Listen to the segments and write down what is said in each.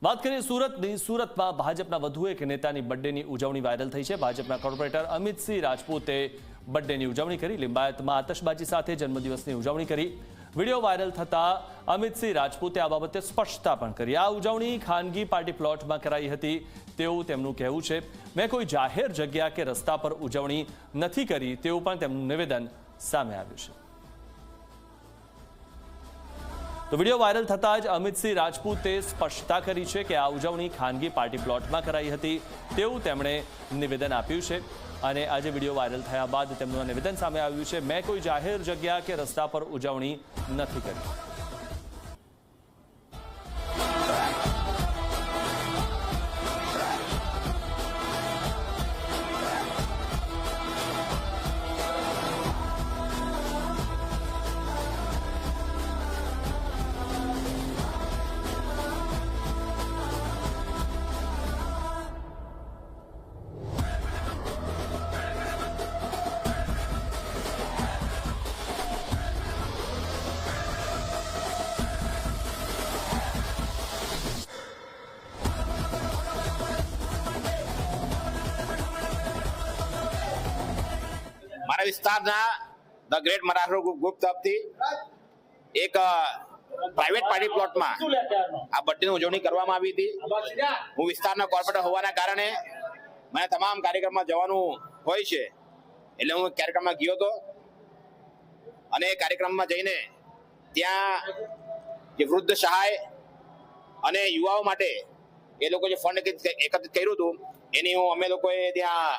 વાત કરીએ સુરતની. સુરતમાં ભાજપના વધુ એક નેતાની બર્થડેની ઉજવણી વાયરલ થઈ છે. ભાજપના કોર્પોરેટર અમિતસિંહ રાજપૂતે બર્થડેની ઉજવણી કરી. લિંબાયતમાં આતશબાજી સાથે જન્મદિવસની ઉજવણી કરી. વિડીયો વાયરલ થતા અમિતસિંહ રાજપૂતે આ બાબતે સ્પષ્ટતા પણ કરી. આ ઉજવણી ખાનગી પાર્ટી પ્લોટમાં કરાઈ હતી તેવું તેમનું કહેવું છે. મેં કોઈ જાહેર જગ્યા કે રસ્તા પર ઉજવણી નથી કરી તેવું પણ તેમનું નિવેદન સામે આવ્યું છે. તો વિડીયો વાયરલ થતાં જ અમિતસિંહ રાજપૂતે સ્પષ્ટતા કરી છે કે આ ઉજવણી ખાનગી પાર્ટી પ્લોટમાં કરાઈ હતી તેવું તેમણે નિવેદન આપ્યું છે. અને આજે વિડીયો વાયરલ થયા બાદ તેમનું નિવેદન સામે આવ્યું છે. મેં કોઈ જાહેર જગ્યા કે રસ્તા પર ઉજવણી નથી કરી. મારા વિસ્તારના ધ ગ્રેટ મરાઠો ગ્રુપ તરફથી એક પ્રાઇવેટ પાર્ટી પ્લોટમાં આ બર્થડેની ઉજવણી કરવામાં આવી હતી. હું વિસ્તારના કોર્પોરેટર હોવાના કારણે મને તમામ કાર્યક્રમમાં જવાનું હોય છે, એટલે હું કાર્યક્રમમાં ગયો હતો અને એ કાર્યક્રમમાં જઈને ત્યાં જે વૃદ્ધ સહાય અને યુવાઓ માટે એ લોકો જે ફંડ એકત્રિત કર્યું હતું એની અમે લોકોએ ત્યાં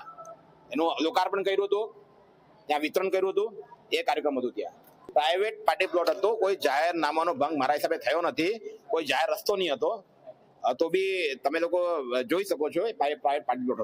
એનું લોકાર્પણ કર્યું હતું, ત્યાં વિતરણ કર્યું હતું. એ કાર્યક્રમ હતું. ત્યાં પ્રાઇવેટ પાર્ટી પ્લોટ હતો. કોઈ જાહેર નામાનો ભંગ મારા હિસાબે થયો નથી. કોઈ જાહેર રસ્તો નહીં હતો. તો બી તમે લોકો જોઈ શકો છો પ્રાઇવેટ પાર્ટી પ્લોટ હતો.